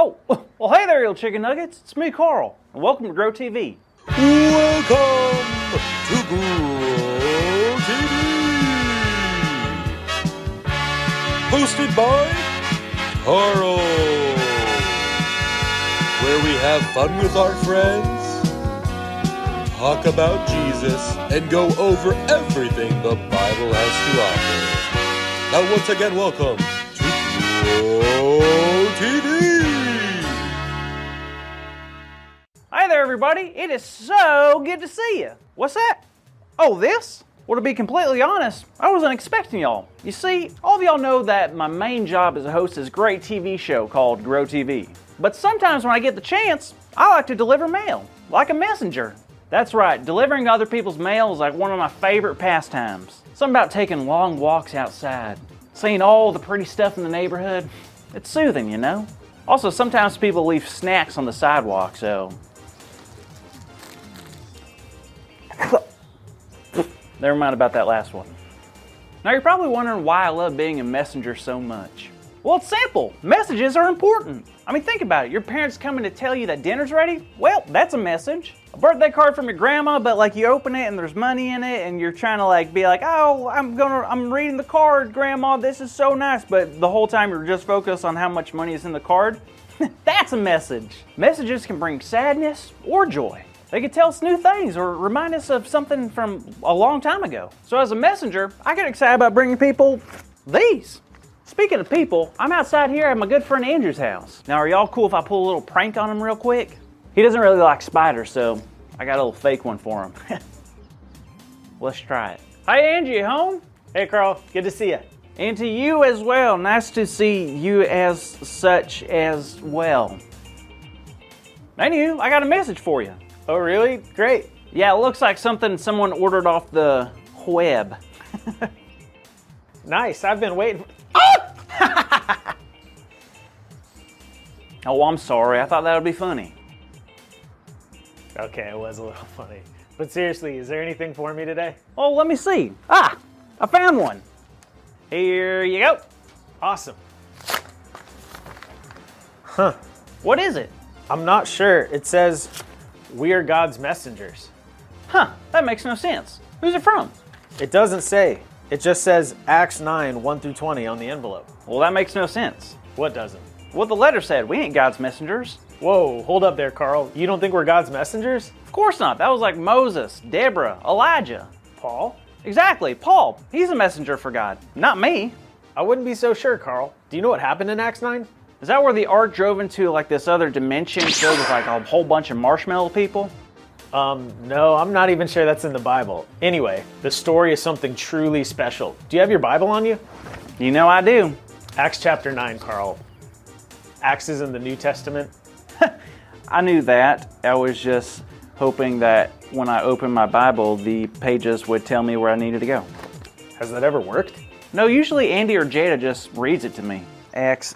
Oh, well, hey there, you chicken nuggets. It's me, Carl, and welcome to Grow TV. Welcome to Grow TV. Hosted by Carl, where we have fun with our friends, talk about Jesus, and go over everything the Bible has to offer. Now, once again, welcome to Grow TV. Hi there, everybody. It is so good to see you. What's that? Oh, this? Well, to be completely honest, I wasn't expecting y'all. You see, all of y'all know that my main job is to host this great TV show called Grow TV. But sometimes when I get the chance, I like to deliver mail, like a messenger. That's right, delivering other people's mail is like one of my favorite pastimes. Something about taking long walks outside, seeing all the pretty stuff in the neighborhood. It's soothing, you know? Also, sometimes people leave snacks on the sidewalk, so... Never mind about that last one. Now you're probably wondering why I love being a messenger so much. Well, it's simple. Messages are important. I mean, think about it. Your parents coming to tell you that dinner's ready? Well, that's a message. A birthday card from your grandma, but like you open it and there's money in it and you're trying to like be like, oh, I'm reading the card, Grandma, this is so nice. But the whole time you're just focused on how much money is in the card. That's a message. Messages can bring sadness or joy. They can tell us new things or remind us of something from a long time ago. So as a messenger, I get excited about bringing people these. Speaking of people, I'm outside here at my good friend Andrew's house. Now, are y'all cool if I pull a little prank on him real quick? He doesn't really like spiders, so I got a little fake one for him. Let's try it. Hi, Angie, you home? Hey, Carl. Good to see you. And to you as well. Nice to see you as such as well. Anywho, I got a message for you. Oh, really? Great. Yeah, it looks like something someone ordered off the web. Nice. I've been waiting. Oh, I'm sorry. I thought that would be funny. Okay, it was a little funny. But seriously, is there anything for me today? Oh, let me see. Ah, I found one. Here you go. Awesome. Huh. What is it? I'm not sure. It says, "We are God's messengers." Huh, that makes no sense. Who's it from? It doesn't say. It just says Acts 9, 1 through 20 on the envelope. Well, that makes no sense. What doesn't? What the letter said, we ain't God's messengers. Whoa, hold up there, Carl. You don't think we're God's messengers? Of course not. That was like Moses, Deborah, Elijah. Paul? Exactly, Paul. He's a messenger for God, not me. I wouldn't be so sure, Carl. Do you know what happened in Acts 9? Is that where the ark drove into like this other dimension filled with like a whole bunch of marshmallow people? No, I'm not even sure that's in the Bible. Anyway, the story is something truly special. Do you have your Bible on you? You know I do. Acts chapter 9, Carl. Acts is in the New Testament. I knew that. I was just hoping that when I opened my Bible, the pages would tell me where I needed to go. Has that ever worked? No, usually Andy or Jada just reads it to me. X.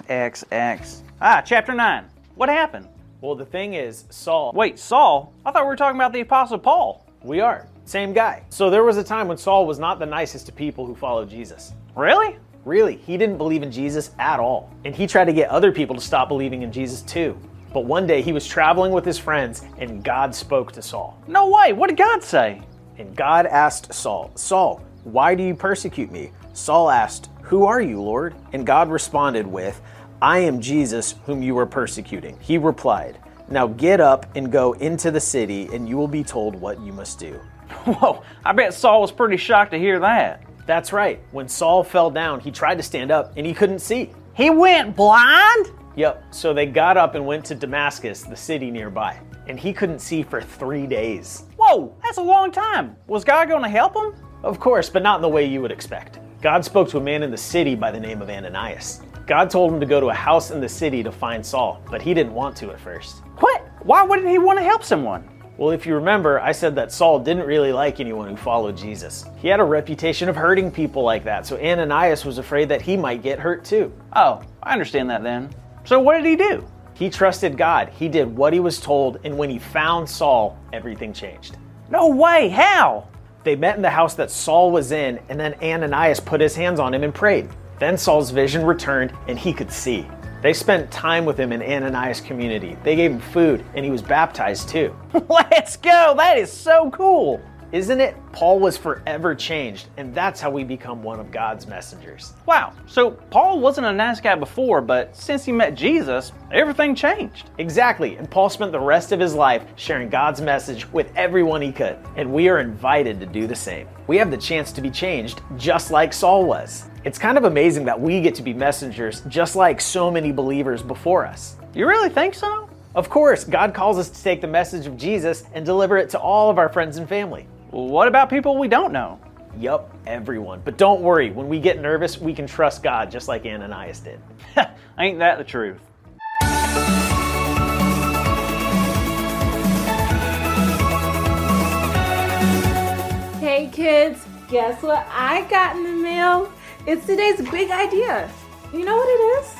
Ah, chapter 9. What happened? Well, the thing is, Saul... Wait, Saul? I thought we were talking about the Apostle Paul. We are. Same guy. So there was a time when Saul was not the nicest to people who followed Jesus. Really? Really, he didn't believe in Jesus at all. And he tried to get other people to stop believing in Jesus too. But one day he was traveling with his friends and God spoke to Saul. No way, what did God say? And God asked Saul, "Saul, why do you persecute me?" Saul asked, "Who are you, Lord?" And God responded with, "I am Jesus whom you are persecuting." He replied, "Now get up and go into the city and you will be told what you must do." Whoa, I bet Saul was pretty shocked to hear that. That's right. When Saul fell down, he tried to stand up and he couldn't see. He went blind? Yep, so they got up and went to Damascus, the city nearby. And he couldn't see for 3 days. Whoa, that's a long time. Was God going to help him? Of course, but not in the way you would expect. God spoke to a man in the city by the name of Ananias. God told him to go to a house in the city to find Saul, but he didn't want to at first. What? Why wouldn't he want to help someone? Well, if you remember, I said that Saul didn't really like anyone who followed Jesus. He had a reputation of hurting people like that, so Ananias was afraid that he might get hurt too. Oh, I understand that then. So what did he do? He trusted God. He did what he was told, and when he found Saul, everything changed. No way, how? They met in the house that Saul was in, and then Ananias put his hands on him and prayed. Then Saul's vision returned, and he could see. They spent time with him in Ananias' community. They gave him food, and he was baptized too. Let's go! That is so cool! Isn't it? Paul was forever changed, and that's how we become one of God's messengers. Wow, so Paul wasn't a nice guy before, but since he met Jesus, everything changed. Exactly, and Paul spent the rest of his life sharing God's message with everyone he could, and we are invited to do the same. We have the chance to be changed just like Saul was. It's kind of amazing that we get to be messengers just like so many believers before us. You really think so? Of course, God calls us to take the message of Jesus and deliver it to all of our friends and family. Well, what about people we don't know? Yup, everyone. But don't worry, when we get nervous, we can trust God just like Ananias did. Ain't that the truth? Hey kids, guess what I got in the mail? It's today's big idea. You know what it is?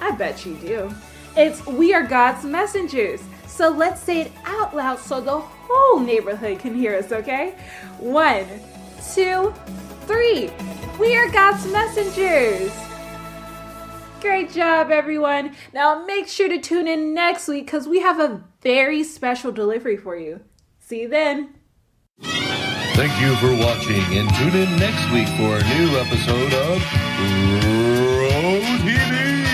I bet you do. It's we are God's messengers. So let's say it out loud so the whole neighborhood can hear us, okay? 1, 2, 3. We are God's messengers. Great job, everyone. Now make sure to tune in next week because we have a very special delivery for you. See you then. Thank you for watching, and tune in next week for a new episode of Road TV.